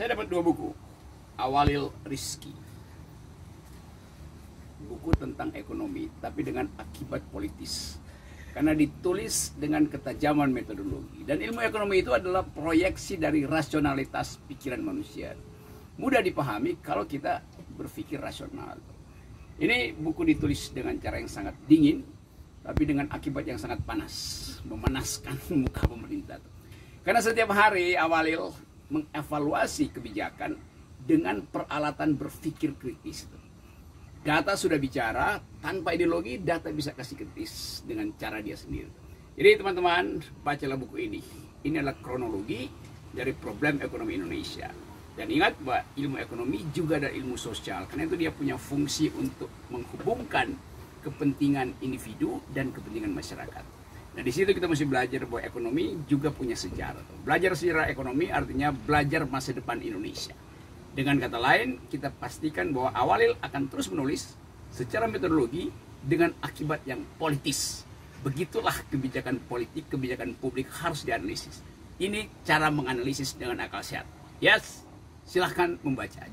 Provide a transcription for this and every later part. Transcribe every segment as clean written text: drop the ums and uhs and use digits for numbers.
Saya dapat 2 buku. Awalil Rizki, buku tentang ekonomi, tapi dengan akibat politis. Karena ditulis dengan ketajaman metodologi. Dan ilmu ekonomi itu adalah proyeksi dari rasionalitas pikiran manusia. Mudah dipahami kalau kita berpikir rasional. Ini buku ditulis dengan cara yang sangat dingin, tapi dengan akibat yang sangat panas, memanaskan muka pemerintah. Karena setiap hari Awalil mengevaluasi kebijakan dengan peralatan berpikir kritis. Data sudah bicara, tanpa ideologi data bisa kasih kritis dengan cara dia sendiri. Jadi teman-teman, bacalah buku ini. Ini adalah kronologi dari problem ekonomi Indonesia. Dan ingat bahwa ilmu ekonomi juga ada ilmu sosial, karena itu dia punya fungsi untuk menghubungkan kepentingan individu dan kepentingan masyarakat. Nah, di situ kita mesti belajar bahwa ekonomi juga punya sejarah. Belajar sejarah ekonomi artinya belajar masa depan Indonesia. Dengan kata lain, kita pastikan bahwa Awalil akan terus menulis secara metodologi dengan akibat yang politis. Begitulah kebijakan politik, kebijakan publik harus dianalisis. Ini cara menganalisis dengan akal sehat. Yes, silahkan membaca.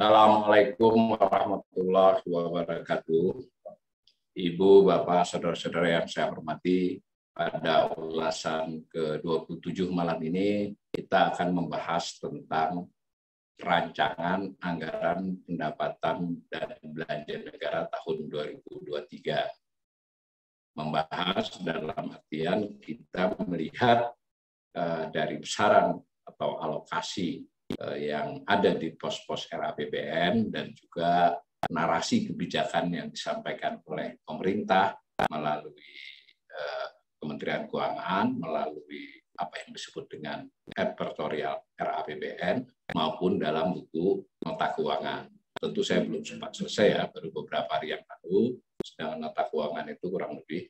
Assalamualaikum warahmatullahi wabarakatuh. Ibu, Bapak, Saudara-saudara yang saya hormati, pada ulasan ke-27 malam ini kita akan membahas tentang rancangan anggaran pendapatan dan belanja negara tahun 2023. Membahas dalam artian kita melihat dari besaran atau alokasi yang ada di pos-pos RAPBN dan juga narasi kebijakan yang disampaikan oleh pemerintah melalui Kementerian Keuangan, melalui apa yang disebut dengan advertorial RAPBN maupun dalam buku nota keuangan. Tentu saya belum sempat selesai ya, baru beberapa hari yang lalu, sedangkan nota keuangan itu kurang lebih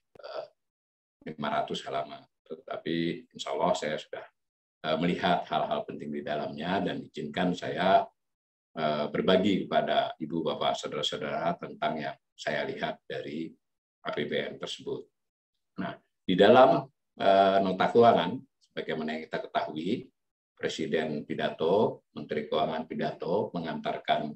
500 halaman. Tetapi insya Allah saya sudah melihat hal-hal penting di dalamnya dan izinkan saya berbagi kepada Ibu, Bapak, Saudara-saudara tentang yang saya lihat dari APBN tersebut. Nah, di dalam nota keuangan, sebagaimana yang kita ketahui, Presiden pidato, Menteri Keuangan pidato mengantarkan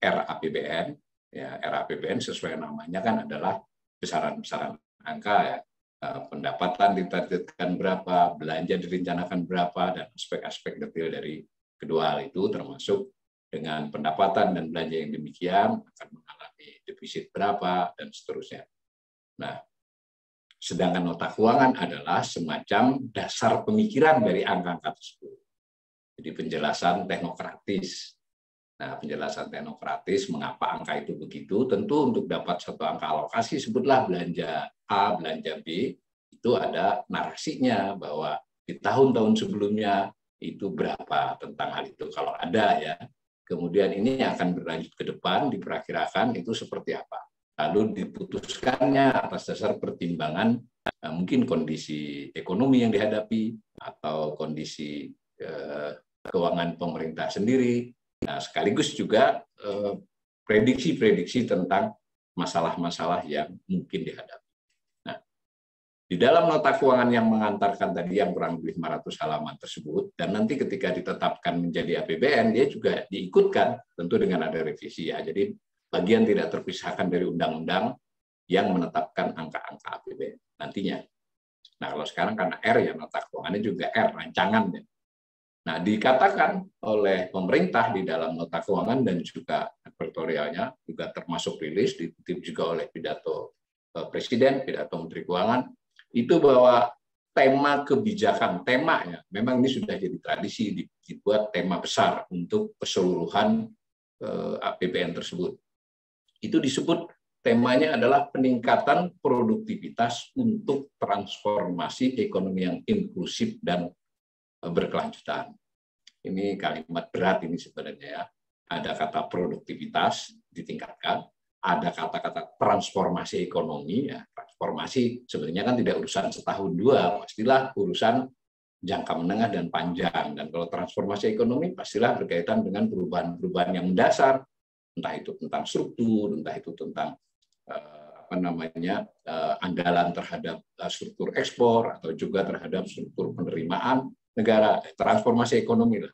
RAPBN. Ya, RAPBN sesuai namanya kan adalah besaran-besaran angka ya. Pendapatan ditargetkan berapa, belanja direncanakan berapa, dan aspek-aspek detail dari kedua hal itu termasuk dengan pendapatan dan belanja yang demikian akan mengalami defisit berapa, dan seterusnya. Nah, sedangkan nota keuangan adalah semacam dasar pemikiran dari angka-angka tersebut. Jadi penjelasan teknokratis. Nah, penjelasan teknokratis mengapa angka itu begitu, tentu untuk dapat satu angka alokasi, sebutlah belanja A, belanja B, itu ada narasinya bahwa di tahun-tahun sebelumnya itu berapa tentang hal itu, kalau ada ya. Kemudian ini akan berlanjut ke depan, diperkirakan itu seperti apa. Lalu diputuskannya atas dasar pertimbangan mungkin kondisi ekonomi yang dihadapi, atau kondisi keuangan pemerintah sendiri. Nah, sekaligus juga prediksi-prediksi tentang masalah-masalah yang mungkin dihadapi. Nah, di dalam nota keuangan yang mengantarkan tadi yang kurang lebih 500 halaman tersebut, dan nanti ketika ditetapkan menjadi APBN, dia juga diikutkan tentu dengan ada revisi ya. Jadi bagian tidak terpisahkan dari undang-undang yang menetapkan angka-angka APBN nantinya. Nah, kalau sekarang karena R ya, nota keuangannya juga R, rancangannya. Nah, dikatakan oleh pemerintah di dalam nota keuangan dan juga advertorialnya, juga termasuk rilis, dikutip juga oleh pidato Presiden, pidato Menteri Keuangan, itu bahwa tema kebijakan, temanya, memang ini sudah jadi tradisi, dibuat tema besar untuk keseluruhan APBN tersebut. Itu disebut temanya adalah peningkatan produktivitas untuk transformasi ekonomi yang inklusif dan berkelanjutan. Ini kalimat berat ini sebenarnya ya. Ada kata produktivitas ditingkatkan, ada kata-kata transformasi ekonomi, ya transformasi sebenarnya kan tidak urusan setahun dua, pastilah urusan jangka menengah dan panjang. Dan kalau transformasi ekonomi pastilah berkaitan dengan perubahan-perubahan yang mendasar, entah itu tentang struktur, entah itu tentang andalan terhadap struktur ekspor atau juga terhadap struktur penerimaan negara, transformasi ekonomi.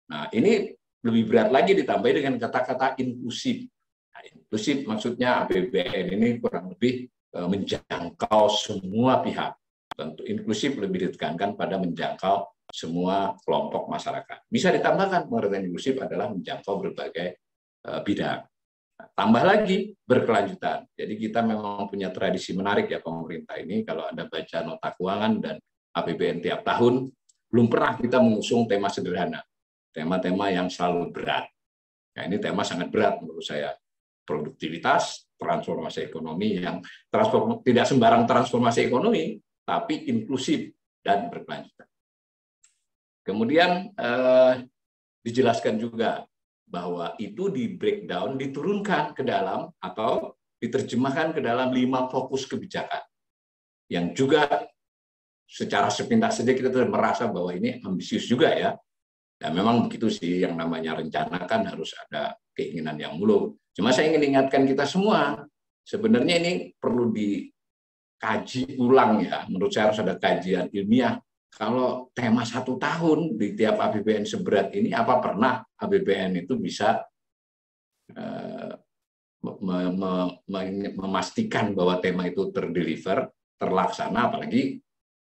Nah, ini lebih berat lagi ditambah dengan kata-kata inklusif. Nah, inklusif maksudnya APBN ini kurang lebih menjangkau semua pihak. Tentu inklusif lebih ditekankan pada menjangkau semua kelompok masyarakat. Bisa ditambahkan pengertian inklusif adalah menjangkau berbagai bidang. Nah, tambah lagi berkelanjutan. Jadi kita memang punya tradisi menarik ya pemerintah ini. Kalau Anda baca nota keuangan dan APBN tiap tahun, belum pernah kita mengusung tema sederhana. Tema-tema yang selalu berat. Nah, ini tema sangat berat menurut saya. Produktivitas, transformasi ekonomi yang tidak sembarang transformasi ekonomi, tapi inklusif dan berkelanjutan. Kemudian dijelaskan juga bahwa itu di breakdown, diturunkan ke dalam atau diterjemahkan ke dalam 5 fokus kebijakan. Yang juga secara sepintas saja kita merasa bahwa ini ambisius juga ya. Dan memang begitu sih, yang namanya rencana kan harus ada keinginan yang muluk. Cuma saya ingin ingatkan kita semua, sebenarnya ini perlu dikaji ulang ya. Menurut saya harus ada kajian ilmiah. Kalau tema 1 tahun di tiap APBN seberat ini, apa pernah APBN itu bisa memastikan bahwa tema itu terdeliver, terlaksana, apalagi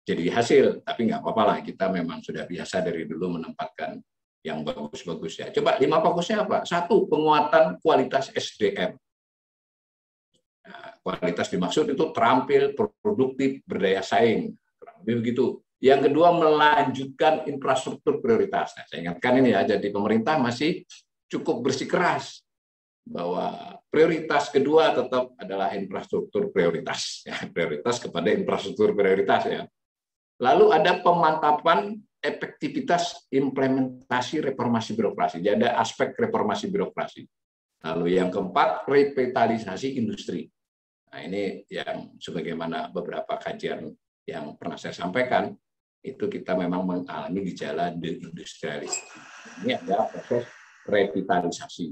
jadi hasil. Tapi nggak apa-apa lah, kita memang sudah biasa dari dulu menempatkan yang bagus-bagus ya. Coba 5 fokusnya apa? 1, penguatan kualitas SDM. Nah, kualitas dimaksud itu terampil, produktif, berdaya saing. Kurang lebih begitu. Yang kedua, melanjutkan infrastruktur prioritas. Nah, saya ingatkan ini ya, jadi pemerintah masih cukup bersikeras bahwa prioritas kedua tetap adalah infrastruktur prioritas. Ya, prioritas kepada infrastruktur prioritas ya. Lalu ada pemantapan efektivitas implementasi reformasi birokrasi. Jadi ada aspek reformasi birokrasi. Lalu yang keempat, revitalisasi industri. Nah, ini yang sebagaimana beberapa kajian yang pernah saya sampaikan, itu kita memang mengalami gejala deindustrialisasi. Ini ada proses revitalisasi.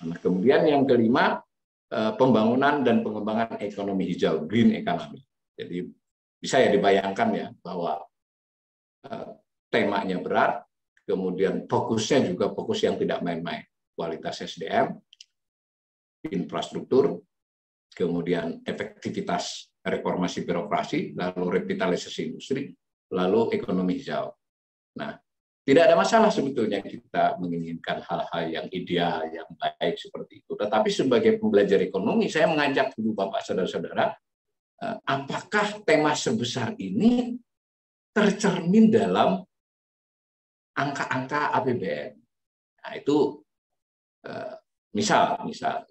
Nah, kemudian yang kelima, pembangunan dan pengembangan ekonomi hijau, green economy. Jadi bisa ya dibayangkan ya bahwa temanya berat, kemudian fokusnya juga fokus yang tidak main-main. Kualitas SDM, infrastruktur, kemudian efektivitas reformasi birokrasi, lalu revitalisasi industri, lalu ekonomi hijau. Nah, tidak ada masalah sebetulnya kita menginginkan hal-hal yang ideal, yang baik seperti itu. Tetapi sebagai pembelajar ekonomi, saya mengajak dulu Bapak saudara-saudara, apakah tema sebesar ini tercermin dalam angka-angka APBN? Nah, itu misal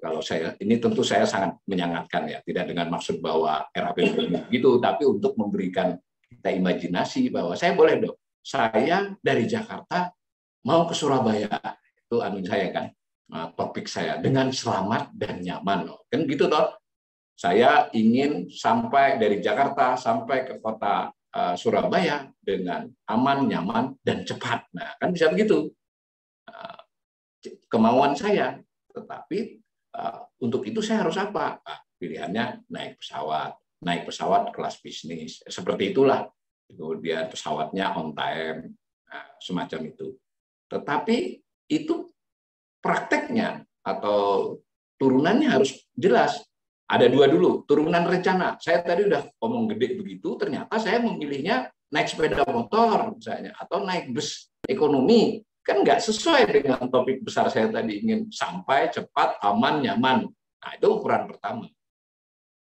kalau saya, ini tentu saya sangat menyangatkan ya, tidak dengan maksud bahwa RAPBN begitu, tapi untuk memberikan kita imajinasi bahwa saya boleh dong, saya dari Jakarta mau ke Surabaya, itu saya kan, topik saya, dengan selamat dan nyaman, kan gitu toh. Saya ingin sampai dari Jakarta sampai ke kota Surabaya dengan aman, nyaman, dan cepat. Nah, kan bisa begitu. Kemauan saya, tetapi untuk itu saya harus apa? Pilihannya naik pesawat kelas bisnis, seperti itulah. Kemudian pesawatnya on time, semacam itu. Tetapi itu prakteknya atau turunannya harus jelas. Ada 2 dulu, turunan rencana. Saya tadi udah ngomong gede begitu, ternyata saya memilihnya naik sepeda motor misalnya, atau naik bus ekonomi. Kan nggak sesuai dengan topik besar saya tadi, ingin sampai cepat, aman, nyaman. Nah, itu ukuran pertama.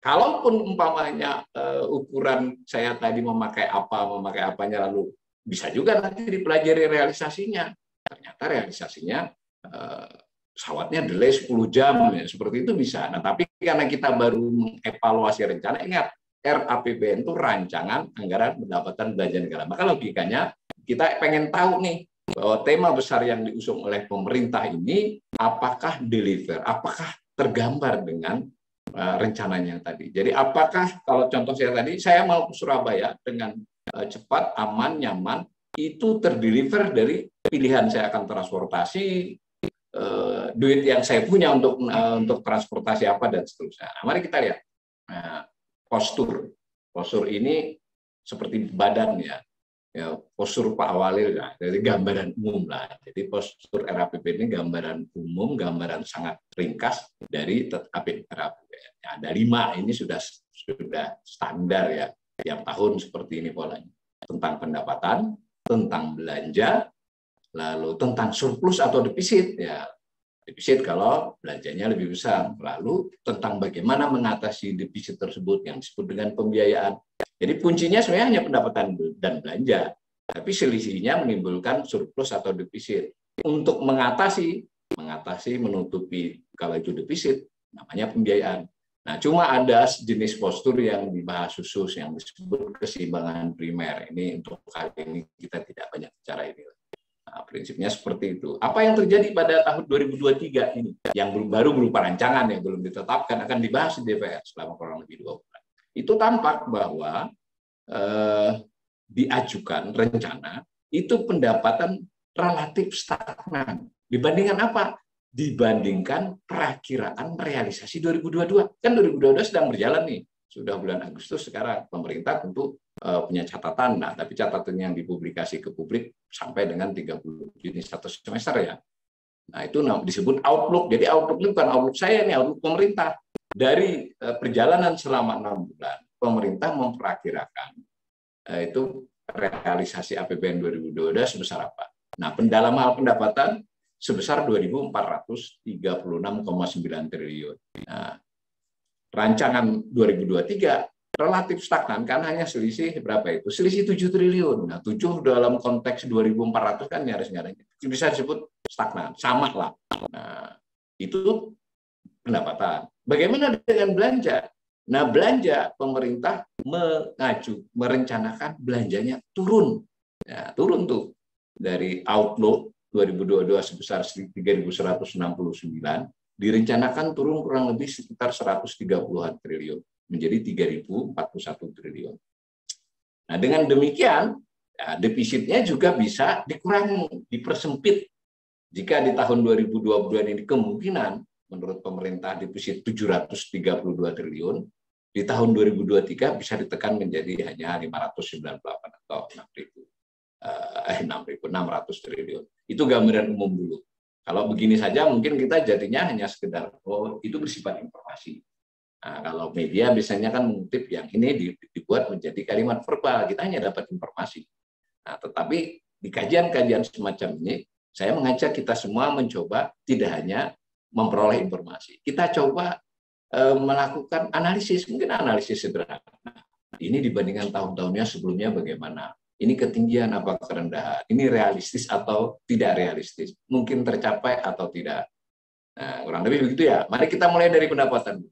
Kalaupun umpamanya ukuran saya tadi memakai apanya, lalu bisa juga nanti dipelajari realisasinya. Ternyata realisasinya pesawatnya delay 10 jam, ya, seperti itu bisa. Nah, tapi karena kita baru mengevaluasi rencana, ingat, RAPBN itu rancangan anggaran pendapatan belanja negara. Maka logikanya kita pengen tahu nih, bahwa tema besar yang diusung oleh pemerintah ini apakah deliver, apakah tergambar dengan rencananya tadi. Jadi apakah kalau contoh saya mau ke Surabaya dengan cepat, aman, nyaman, itu terdeliver dari pilihan saya akan transportasi, duit yang saya punya untuk transportasi apa dan seterusnya. Nah, mari kita lihat postur. Postur ini seperti badan ya postur Pak Walil ya, dari gambaran umum lah. Jadi postur RAPBN ini gambaran umum, gambaran sangat ringkas dari RAPBN. Ada 5 ini sudah standar ya, tiap tahun seperti ini polanya. Tentang pendapatan, tentang belanja, lalu tentang surplus atau defisit ya. Defisit kalau belanjanya lebih besar. Lalu tentang bagaimana mengatasi defisit tersebut yang disebut dengan pembiayaan. Jadi kuncinya sebenarnya hanya pendapatan dan belanja. Tapi selisihnya menimbulkan surplus atau defisit. Untuk mengatasi menutupi kalau itu defisit, namanya pembiayaan. Nah, cuma ada jenis postur yang dibahas khusus yang disebut keseimbangan primer. Ini untuk kali ini kita tidak banyak bicara ini. Nah, prinsipnya seperti itu. Apa yang terjadi pada tahun 2023 ini? Yang baru berupa rancangan yang belum ditetapkan akan dibahas di DPR selama kurang lebih 2 bulan. Itu tampak bahwa diajukan rencana itu pendapatan relatif stagnan. Dibandingkan apa? Dibandingkan perakiraan realisasi 2022. Kan 2022 sedang berjalan nih. Sudah bulan Agustus sekarang. Pemerintah tentu punya catatan. Nah, tapi catatan yang dipublikasi ke publik sampai dengan 30 Juni 1 semester ya. Nah, itu disebut outlook. Jadi outlook ini bukan outlook saya, nih outlook pemerintah. Dari perjalanan selama 6 bulan, pemerintah memperkirakan itu realisasi APBN 2022 sebesar apa. Nah, dalam hal pendapatan sebesar 2.436,9 triliun. Nah, rancangan 2023 relatif stagnan kan hanya selisih berapa itu? Selisih 7 triliun. Nah, 7 dalam konteks 2.400 kan nyaris-nyaris bisa disebut stagnan, sama lah. Nah, itu pendapatan. Bagaimana dengan belanja? Nah, belanja pemerintah merencanakan belanjanya turun. Ya, turun tuh dari outlook 2022 sebesar 3.169 direncanakan turun kurang lebih sekitar 130-an triliun menjadi 3.041 triliun. Nah, dengan demikian ya, defisitnya juga bisa dikurangi, dipersempit. Jika di tahun 2022 ini kemungkinan menurut pemerintah defisit 732 triliun, di tahun 2023 bisa ditekan menjadi hanya 598 atau 6.600 triliun. Itu gambaran umum dulu. Kalau begini saja mungkin kita jadinya hanya sekedar itu bersifat informasi. Nah, kalau media biasanya kan mengutip yang ini dibuat menjadi kalimat verbal, kita hanya dapat informasi. Nah, tetapi di kajian-kajian semacam ini, saya mengajak kita semua mencoba tidak hanya memperoleh informasi. Kita coba melakukan analisis, mungkin analisis sederhana. Ini dibandingkan tahun-tahunnya sebelumnya bagaimana? Ini ketinggian apa kerendahan? Ini realistis atau tidak realistis? Mungkin tercapai atau tidak? Nah, kurang lebih begitu ya. Mari kita mulai dari pendapatan.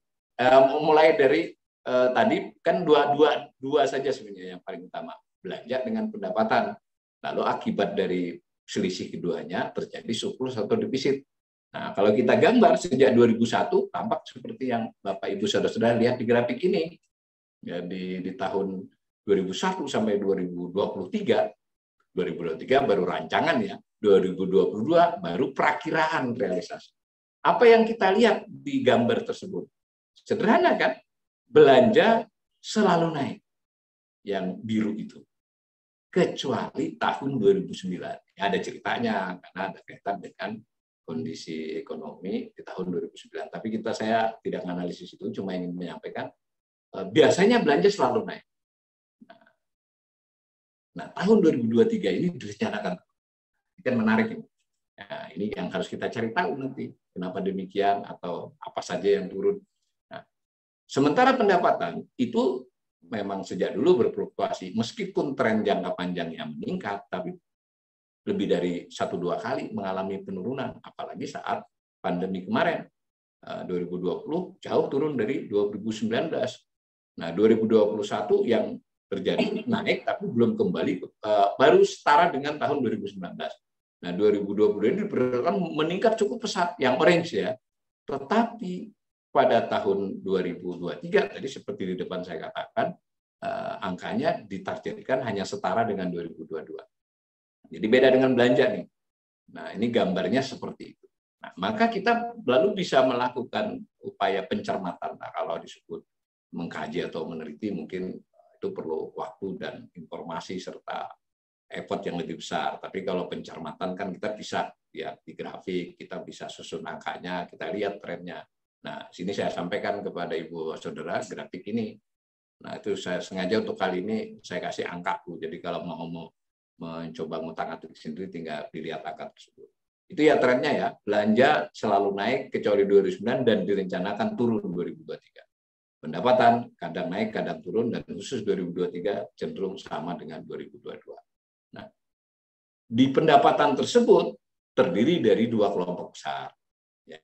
Mulai dari tadi kan dua saja sebenarnya yang paling utama, belanja dengan pendapatan. Lalu akibat dari selisih keduanya terjadi surplus atau defisit. Nah, kalau kita gambar sejak 2001 tampak seperti yang Bapak Ibu Saudara-saudara lihat di grafik ini. Ya, di tahun 2001 sampai 2023 baru rancangan ya, 2022 baru perakiraan realisasi. Apa yang kita lihat di gambar tersebut? Sederhana kan? Belanja selalu naik. Yang biru itu. Kecuali tahun 2009. Ya, ada ceritanya karena ada kaitan dengan kondisi ekonomi di tahun 2009. Tapi saya tidak menganalisis itu, cuma ingin menyampaikan biasanya belanja selalu naik. Nah, tahun 2023 ini direncanakan. Kan menarik ini. Nah, ini yang harus kita cari tahu nanti. Kenapa demikian atau apa saja yang turun. Nah, sementara pendapatan itu memang sejak dulu berfluktuasi. Meskipun tren jangka panjangnya meningkat, tapi lebih dari 1-2 kali mengalami penurunan. Apalagi saat pandemi kemarin. 2020 jauh turun dari 2019. Nah, 2021 yang terjadi naik tapi belum kembali, baru setara dengan tahun 2019. Nah, 2020 ini diperkirakan meningkat cukup pesat, yang orange ya. Tetapi pada tahun 2023 tadi seperti di depan saya katakan, angkanya ditargetkan hanya setara dengan 2022. Jadi beda dengan belanja nih. Nah, ini gambarnya seperti itu. Nah, maka kita lalu bisa melakukan upaya pencermatan. Nah, kalau disebut mengkaji atau meneliti mungkin itu perlu waktu dan informasi serta effort yang lebih besar. Tapi kalau pencermatan kan kita bisa lihat di grafik, kita bisa susun angkanya, kita lihat trennya. Nah, sini saya sampaikan kepada Ibu Saudara grafik ini. Nah, itu saya sengaja untuk kali ini saya kasih angkaku. Jadi kalau mau mencoba ngutak-atik sendiri tinggal dilihat angka tersebut. Itu ya trennya ya. Belanja selalu naik kecuali 2009 dan direncanakan turun 2023. Pendapatan kadang naik, kadang turun, dan khusus 2023 cenderung sama dengan 2022. Nah, di pendapatan tersebut terdiri dari dua kelompok besar. Ya,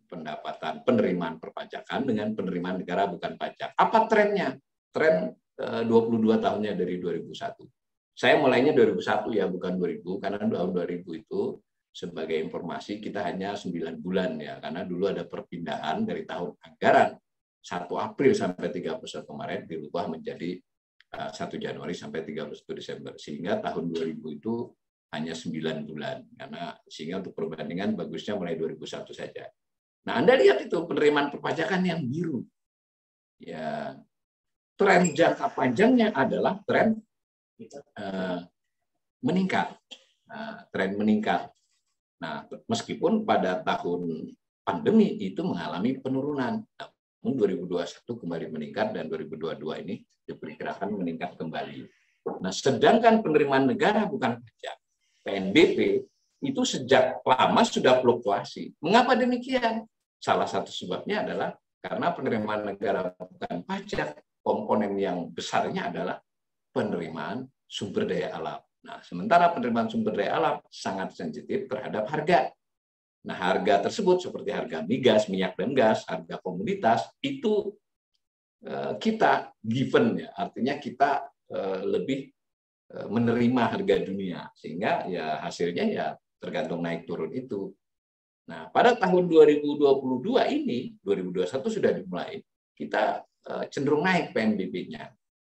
pendapatan penerimaan perpajakan dengan penerimaan negara bukan pajak. Apa trennya? Tren 22 tahunnya dari 2001. Saya mulainya 2001 ya, bukan 2000, karena tahun 2000 itu sebagai informasi kita hanya 9 bulan ya, karena dulu ada perpindahan dari tahun anggaran 1 April sampai 31 Maret dirubah menjadi 1 Januari sampai 31 Desember. Sehingga tahun 2000 itu hanya 9 bulan. Karena sehingga untuk perbandingan bagusnya mulai 2001 saja. Nah, Anda lihat itu penerimaan perpajakan yang biru. Ya, tren jangka panjangnya adalah tren meningkat. Nah, tren meningkat. Nah, meskipun pada tahun pandemi itu mengalami penurunan. Namun 2021 kembali meningkat dan 2022 ini diperkirakan meningkat kembali. Nah, sedangkan penerimaan negara bukan pajak, PNBP, itu sejak lama sudah fluktuasi. Mengapa demikian? Salah satu sebabnya adalah karena penerimaan negara bukan pajak, komponen yang besarnya adalah penerimaan sumber daya alam. Nah, sementara penerimaan sumber daya alam sangat sensitif terhadap harga. Nah, harga tersebut seperti harga migas, minyak dan gas, harga komoditas itu kita given ya, artinya kita lebih menerima harga dunia, sehingga ya hasilnya ya tergantung naik turun itu. Nah, pada tahun 2022 ini, 2021 sudah dimulai, kita cenderung naik PNBP-nya.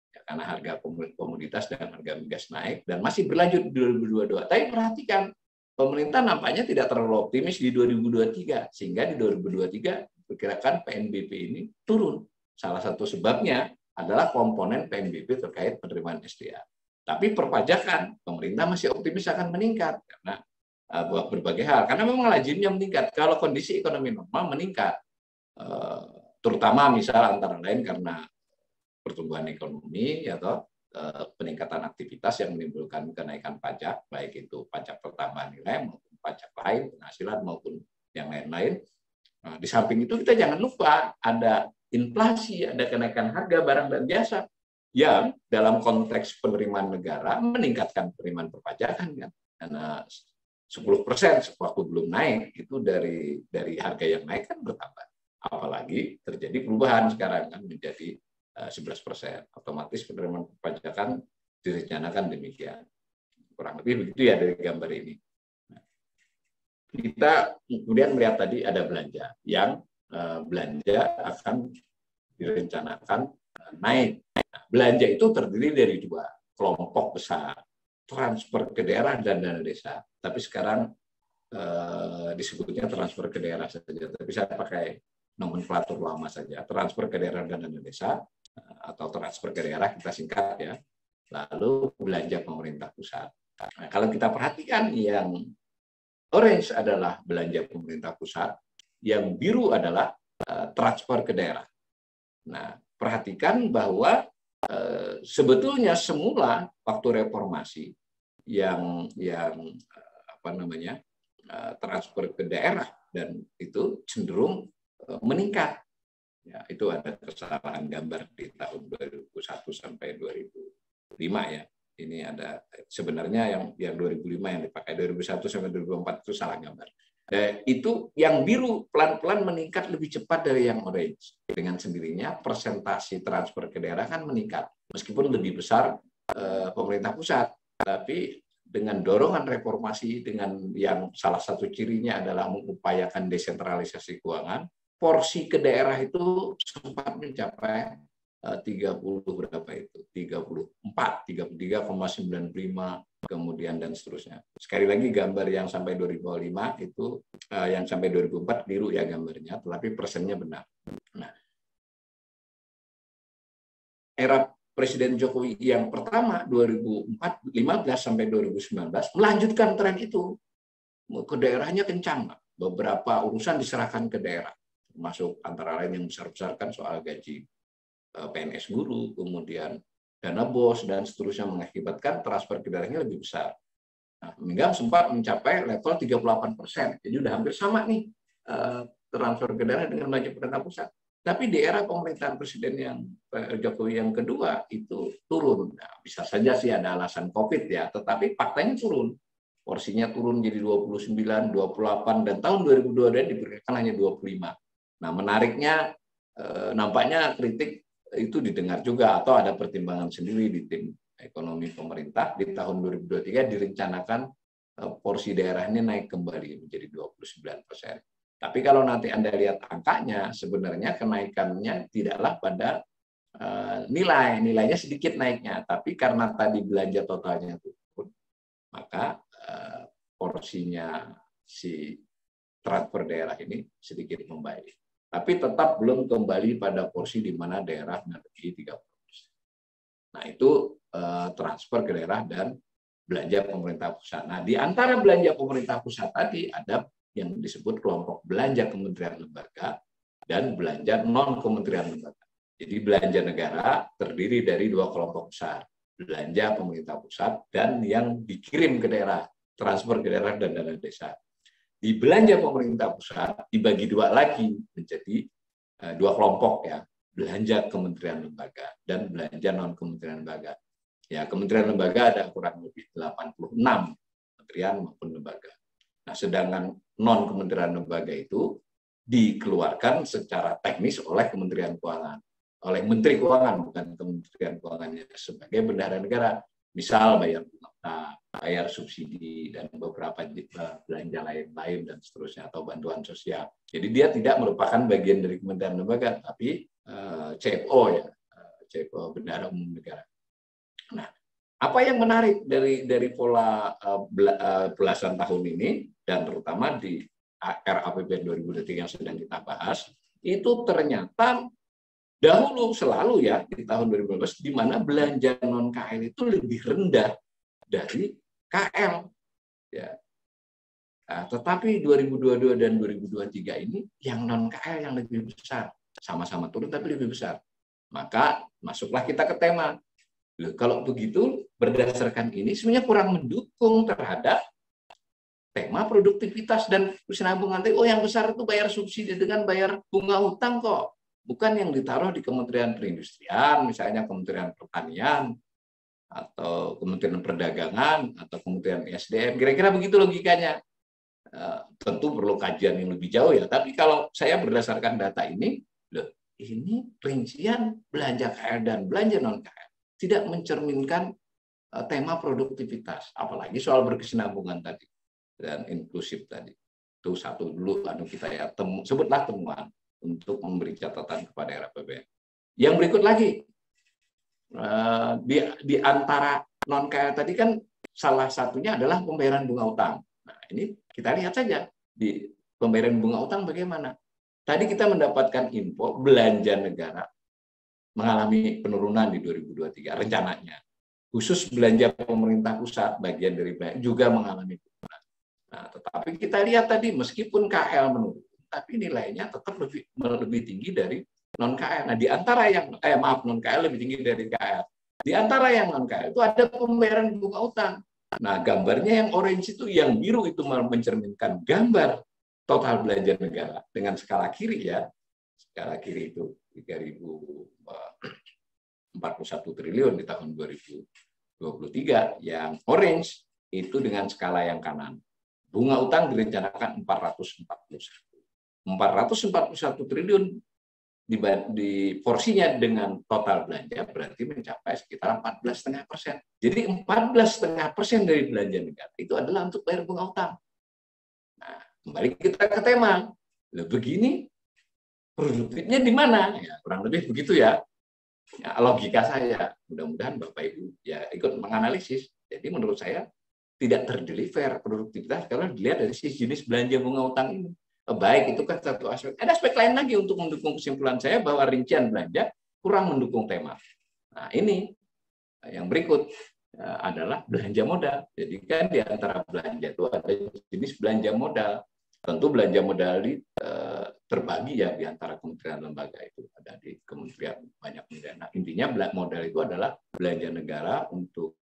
Ya, karena harga komoditas dan harga migas naik, dan masih berlanjut di 2022. Tapi perhatikan, pemerintah nampaknya tidak terlalu optimis di 2023, sehingga di 2023 diperkirakan PNBP ini turun. Salah satu sebabnya adalah komponen PNBP terkait penerimaan SDA. Tapi perpajakan, pemerintah masih optimis akan meningkat karena berbagai hal. Karena memang lazimnya meningkat. Kalau kondisi ekonomi normal meningkat, terutama misal antara lain karena pertumbuhan ekonomi atau peningkatan aktivitas yang menimbulkan kenaikan pajak, baik itu pajak pertambahan nilai maupun pajak lain, penghasilan maupun yang lain-lain. Nah, di samping itu kita jangan lupa ada inflasi, ada kenaikan harga barang dan jasa yang dalam konteks penerimaan negara meningkatkan penerimaan perpajakan kan. Karena 10% waktu belum naik itu dari harga yang naik kan bertambah. Apalagi terjadi perubahan sekarang kan menjadi 11%. Otomatis penerimaan perpajakan direncanakan demikian. Kurang lebih begitu ya dari gambar ini. Kita kemudian melihat tadi ada belanja yang belanja akan direncanakan naik. Nah, belanja itu terdiri dari dua kelompok besar, transfer ke daerah dan dana desa. Tapi sekarang disebutnya transfer ke daerah saja. Tapi saya pakai nomenklatur lama saja, transfer ke daerah dan dana desa, atau transfer ke daerah kita singkat ya. Lalu belanja pemerintah pusat. Nah, kalau kita perhatikan yang orange adalah belanja pemerintah pusat, yang biru adalah transfer ke daerah. Nah, perhatikan bahwa sebetulnya semula waktu reformasi yang transfer ke daerah dan itu cenderung meningkat. Ya, itu ada kesalahan gambar di tahun 2001 sampai 2005 ya. Ini ada sebenarnya yang 2005 yang dipakai, 2001 sampai 2004 itu salah gambar. Itu yang biru pelan-pelan meningkat lebih cepat dari yang orange. Dengan sendirinya persentase transfer ke daerah kan meningkat. Meskipun lebih besar pemerintah pusat, tapi dengan dorongan reformasi, dengan yang salah satu cirinya adalah mengupayakan desentralisasi keuangan, porsi ke daerah itu sempat mencapai 30 berapa itu? 34, 33,95 kemudian dan seterusnya. Sekali lagi gambar yang sampai 2005 itu yang sampai 2004 biru ya gambarnya, tetapi persennya benar. Nah, era Presiden Jokowi yang pertama 2015 sampai 2019 melanjutkan tren itu. Ke daerahnya kencang, beberapa urusan diserahkan ke daerah, termasuk antara lain yang besar-besar kan soal gaji PNS guru, kemudian dana BOS dan seterusnya, mengakibatkan transfer ke daerahnya lebih besar. Nah, hingga sempat mencapai level 38%. Jadi udah hampir sama nih transfer ke daerah dengan belanja pemerintah pusat. Tapi di era pemerintahan Presiden yang Jokowi yang kedua itu turun. Nah, bisa saja sih ada alasan COVID ya, tetapi faktanya turun. Porsinya turun jadi 29, 28, dan tahun 2022 diperkirakan hanya 25. Nah, menariknya nampaknya kritik itu didengar juga atau ada pertimbangan sendiri di tim ekonomi pemerintah. Di tahun 2023 direncanakan porsi daerah ini naik kembali menjadi 29%. Tapi kalau nanti Anda lihat angkanya, sebenarnya kenaikannya tidaklah pada nilainya sedikit naiknya, tapi karena tadi belanja totalnya turun, maka porsinya si transfer daerah ini sedikit membaik. Tapi tetap belum kembali pada porsi di mana daerah melebihi 30%. Nah, itu transfer ke daerah dan belanja pemerintah pusat. Nah, di antara belanja pemerintah pusat tadi ada yang disebut kelompok belanja kementerian lembaga dan belanja non-kementerian lembaga. Jadi belanja negara terdiri dari dua kelompok besar, belanja pemerintah pusat dan yang dikirim ke daerah, transfer ke daerah dan dana desa. Di belanja pemerintah pusat dibagi dua lagi menjadi dua kelompok ya, belanja kementerian lembaga dan belanja non-kementerian lembaga. Ya, kementerian lembaga ada kurang lebih 86 kementerian maupun lembaga. Nah, sedangkan non-kementerian lembaga itu dikeluarkan secara teknis oleh Kementerian Keuangan, oleh Menteri Keuangan, bukan Kementerian Keuangannya, sebagai bendahara negara. Misal bayar bunga, bayar subsidi, dan beberapa belanja lain-lain dan seterusnya, atau bantuan sosial. Jadi dia tidak merupakan bagian dari Kementerian Lembaga, tapi CFO ya, CFO Bendahara Umum Negara. Nah, apa yang menarik dari pola belasan tahun ini, dan terutama di RAPBN 2023 yang sedang kita bahas, itu ternyata dahulu selalu ya di tahun 2015 di mana belanja non KL itu lebih rendah dari KL ya. Nah, tetapi 2022 dan 2023 ini yang non KL yang lebih besar, sama-sama turun tapi lebih besar. Maka masuklah kita ke tema. Loh, kalau begitu berdasarkan ini sebenarnya kurang mendukung terhadap tema produktivitas dan kesinambungan. Oh, yang besar itu bayar subsidi dengan bayar bunga utang kok. Bukan yang ditaruh di Kementerian Perindustrian, misalnya Kementerian Pertanian, atau Kementerian Perdagangan, atau Kementerian SDM. Kira-kira begitu logikanya. Tentu perlu kajian yang lebih jauh ya. Tapi kalau saya berdasarkan data ini, loh, ini rincian belanja KL dan belanja non-KL tidak mencerminkan tema produktivitas. Apalagi soal berkesinambungan tadi dan inklusif tadi. Itu satu dulu kita ya sebutlah temuan untuk memberi catatan kepada RAPBN. Yang berikut lagi, di antara non-KL tadi kan salah satunya adalah pembayaran bunga utang. Nah, ini kita lihat saja di pembayaran bunga utang bagaimana. Tadi kita mendapatkan info belanja negara mengalami penurunan di 2023 rencananya. Khusus belanja pemerintah pusat bagian dari juga mengalami penurunan. Nah, tetapi kita lihat tadi meskipun KL menurun, tapi nilainya tetap lebih tinggi dari non-KL. Nah, di antara yang non-KL lebih tinggi dari KL. Di antara yang non-KL itu ada pembayaran bunga utang. Nah, gambarnya yang orange itu, yang biru itu mencerminkan gambar total belanja negara dengan skala kiri ya. Skala kiri itu 3.041 triliun di tahun 2023. Yang orange itu dengan skala yang kanan. Bunga utang direncanakan 441 triliun di porsinya dengan total belanja berarti mencapai sekitar 14,5%. Jadi 14,5% dari belanja negara itu adalah untuk bayar bunga utang. Nah, kembali kita ke tema. Begini produktifnya di mana? Ya, kurang lebih begitu ya. Ya, logika saya. Mudah-mudahan Bapak Ibu ya ikut menganalisis. Jadi menurut saya tidak terdeliver produktivitas kalau dilihat dari sisi jenis belanja bunga utang ini. Baik, itu kan satu aspek. Ada aspek lain lagi untuk mendukung kesimpulan saya bahwa rincian belanja kurang mendukung tema. Nah, ini yang berikut adalah belanja modal. Jadi kan di antara belanja itu ada jenis belanja modal. Tentu belanja modal ini terbagi ya di antara kementerian lembaga itu. Ada di kementerian banyak kementerian. Nah, intinya modal itu adalah belanja negara untuk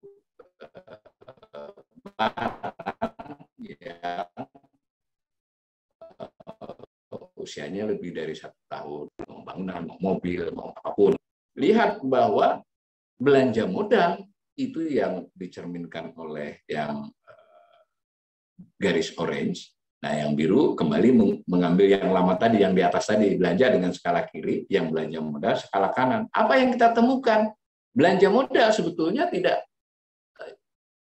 yang usianya lebih dari 1 tahun, mau bangunan, mau mobil, mau apapun. Lihat bahwa belanja modal itu yang dicerminkan oleh yang garis orange. Nah, yang biru kembali mengambil yang lama tadi, yang di atas tadi, belanja dengan skala kiri, yang belanja modal skala kanan. Apa yang kita temukan? Belanja modal sebetulnya tidak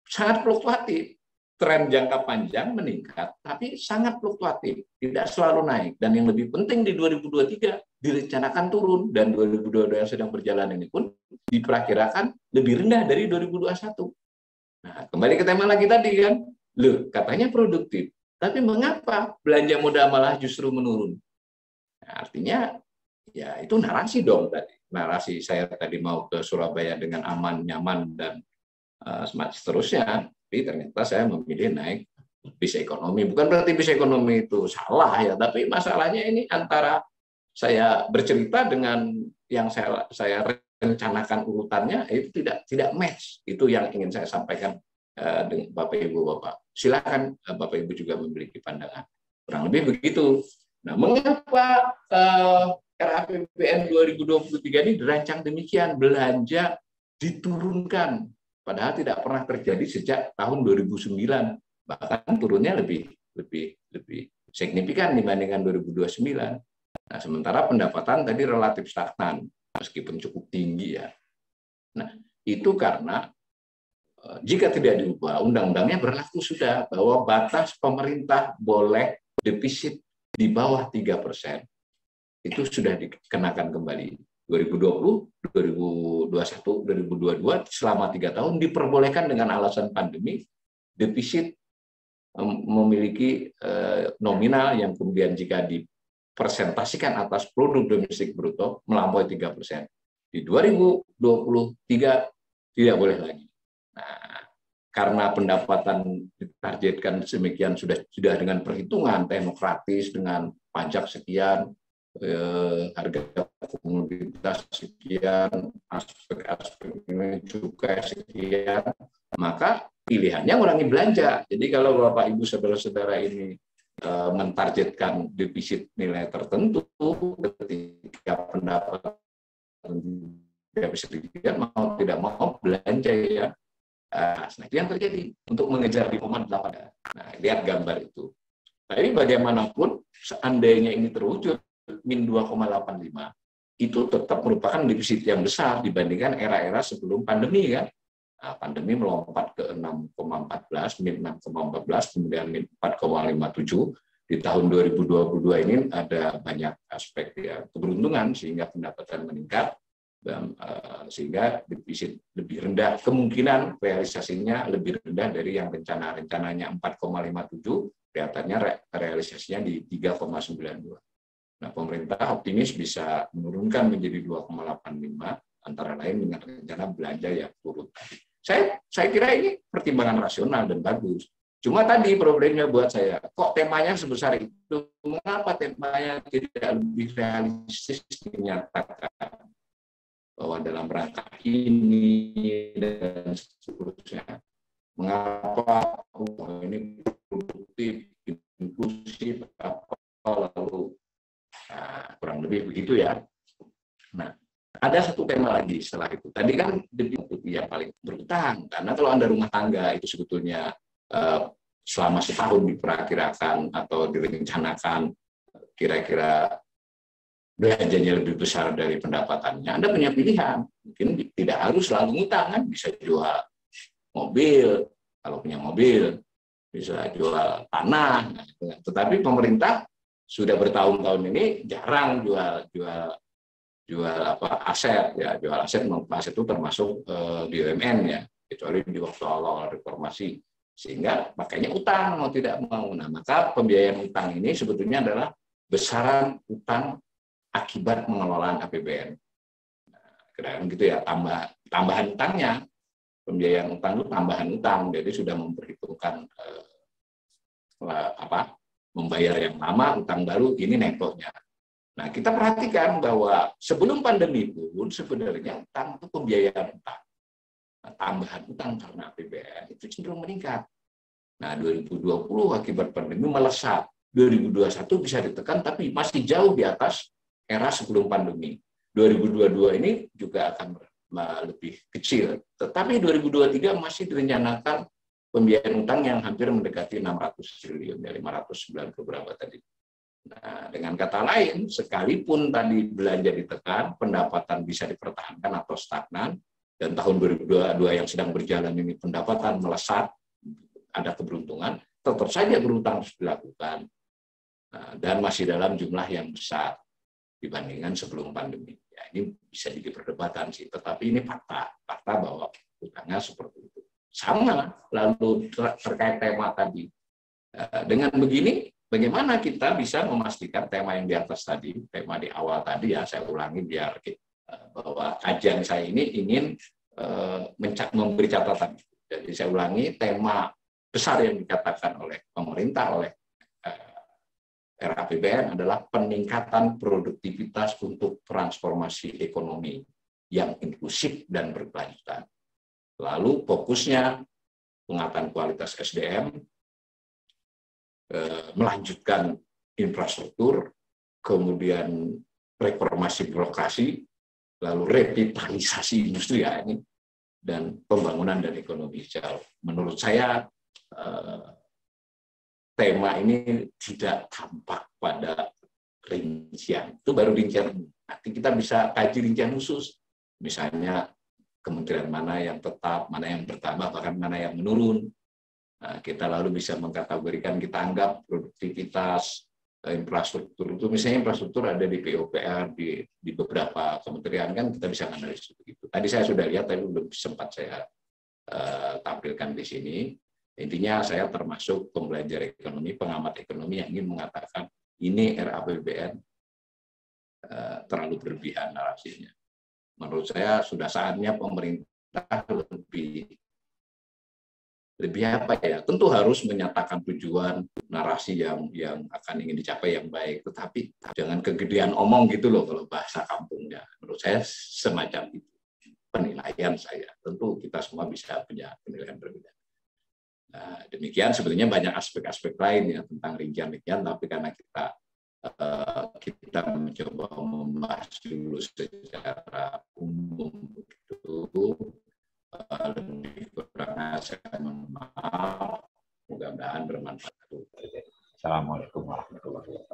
sangat fluktuatif. Tren jangka panjang meningkat, tapi sangat fluktuatif, tidak selalu naik. Dan yang lebih penting di 2023 direncanakan turun, dan 2022 yang sedang berjalan ini pun diperkirakan lebih rendah dari 2021. Nah, kembali ke tema lagi tadi kan, loh katanya produktif, tapi mengapa belanja modal malah justru menurun? Nah, artinya ya itu narasi dong tadi. Narasi saya tadi mau ke Surabaya dengan aman, nyaman, dan seterusnya. Tapi ternyata saya memilih naik bis ekonomi. Bukan berarti bis ekonomi itu salah ya, tapi masalahnya ini antara saya bercerita dengan yang saya rencanakan urutannya itu tidak match. Itu yang ingin saya sampaikan dengan Bapak Ibu Bapak. Silakan Bapak Ibu juga memiliki pandangan. Kurang lebih begitu. Nah, mengapa RAPBN 2023 ini dirancang demikian, belanja diturunkan? Padahal tidak pernah terjadi sejak tahun 2009, bahkan turunnya lebih signifikan dibandingkan 2029. Nah, sementara pendapatan tadi relatif stagnan, meskipun cukup tinggi ya. Nah, itu karena jika tidak diubah, undang-undangnya berlaku sudah bahwa batas pemerintah boleh defisit di bawah 3%. Itu sudah dikenakan kembali. 2020, 2021, 2022 selama 3 tahun diperbolehkan dengan alasan pandemi, defisit memiliki nominal yang kemudian jika dipresentasikan atas produk domestik bruto melampaui 3%. Di 2023 tidak boleh lagi. Nah, karena pendapatan ditargetkan demikian sudah dengan perhitungan teknokratis dengan pajak sekian, harga komoditas sekian, aspek-aspek cukai sekian, maka pilihannya ngurangi belanja. Jadi kalau Bapak Ibu saudara-saudara ini mentargetkan defisit nilai tertentu ketika pendapatan defisit sekian, mau tidak mau belanja ya. Nah, itu yang terjadi untuk mengejar 5,8. Nah, lihat gambar itu. Nah, ini bagaimanapun seandainya ini terwujud min 2,85 itu tetap merupakan defisit yang besar dibandingkan era-era sebelum pandemi kan. Nah, pandemi melompat ke 6,14, min 6,14, kemudian min 4,57. Di tahun 2022 ini ada banyak aspek ya keberuntungan sehingga pendapatan meningkat dan sehingga defisit lebih rendah, kemungkinan realisasinya lebih rendah dari yang rencananya 4,57, kelihatannya realisasinya di 3,92. Nah, pemerintah optimis bisa menurunkan menjadi 2,85, antara lain dengan rencana belanja yang turun tadi. Saya kira ini pertimbangan rasional dan bagus. Cuma tadi problemnya buat saya, kok temanya sebesar itu, mengapa temanya tidak lebih realistis dinyatakan bahwa dalam rangka ini dan seterusnya. Mengapa ini produktif, inklusif, lalu kurang lebih begitu ya. Nah, ada satu tema lagi setelah itu. Tadi kan yang paling berutang, karena kalau Anda rumah tangga itu sebetulnya selama setahun diperkirakan atau direncanakan kira-kira belanjanya lebih besar dari pendapatannya, Anda punya pilihan. Mungkin tidak harus selalu ngutang, kan? Bisa jual mobil, kalau punya mobil, bisa jual tanah. Tetapi pemerintah sudah bertahun-tahun ini jarang jual aset ya, jual aset itu termasuk BUMN ya, kecuali di waktu awal reformasi, sehingga makanya utang mau tidak mau. Nah, maka pembiayaan utang ini sebetulnya adalah besaran utang akibat pengelolaan APBN. Nah, gitu ya, tambahan utangnya, pembiayaan utang itu tambahan utang, jadi sudah memperhitungkan membayar yang lama, utang baru, ini netonya. Nah, kita perhatikan bahwa sebelum pandemi pun sebenarnya utang itu pembiayaan utang. Nah, tambahan utang karena APBN itu cenderung meningkat. Nah, 2020 akibat pandemi melesat. 2021 bisa ditekan, tapi masih jauh di atas era sebelum pandemi. 2022 ini juga akan lebih kecil. Tetapi 2023 masih direncanakan pembiayaan utang yang hampir mendekati 600 triliun, ya 590 berapa tadi. Nah, dengan kata lain, sekalipun tadi belanja ditekan, pendapatan bisa dipertahankan atau stagnan, dan tahun 2022 yang sedang berjalan ini pendapatan melesat, ada keberuntungan, tetap saja berutang harus dilakukan, dan masih dalam jumlah yang besar dibandingkan sebelum pandemi. Ya, ini bisa jadi perdebatan sih, tetapi ini fakta bahwa utangnya seperti itu. Sama, lalu terkait tema tadi. Dengan begini, bagaimana kita bisa memastikan tema yang di atas tadi, tema di awal tadi ya, saya ulangi biar bahwa kajian saya ini ingin memberi catatan. Jadi saya ulangi, tema besar yang dikatakan oleh pemerintah, oleh RAPBN adalah peningkatan produktivitas untuk transformasi ekonomi yang inklusif dan berkelanjutan. Lalu fokusnya peningkatan kualitas SDM, melanjutkan infrastruktur, kemudian reformasi birokrasi, lalu revitalisasi industri ya ini, dan pembangunan dan ekonomi hijau. Menurut saya tema ini tidak tampak pada rincian. Itu baru rincian. Nanti kita bisa kaji rincian khusus. Misalnya kementerian mana yang tetap, mana yang bertambah, bahkan mana yang menurun. Nah, kita lalu bisa mengkategorikan, kita anggap produktivitas infrastruktur itu, misalnya infrastruktur ada di PUPR, di beberapa kementerian kan kita bisa analisis begitu. Tadi saya sudah lihat, tapi belum sempat saya tampilkan di sini. Intinya saya termasuk pembelajar ekonomi, pengamat ekonomi yang ingin mengatakan ini RAPBN terlalu berlebihan narasinya. Menurut saya sudah saatnya pemerintah lebih apa ya? Tentu harus menyatakan tujuan narasi yang akan ingin dicapai yang baik, tetapi jangan kegedean omong gitu loh kalau bahasa kampungnya. Menurut saya semacam itu penilaian saya. Tentu kita semua bisa punya penilaian berbeda. Nah, demikian sebetulnya banyak aspek-aspek lain ya tentang rincian-rincian, tapi karena kita mencoba membahas dulu secara umum begitu, lebih kurang saya mohon maaf, mudah-mudahan bermanfaat. Assalamualaikum warahmatullahi wabarakatuh.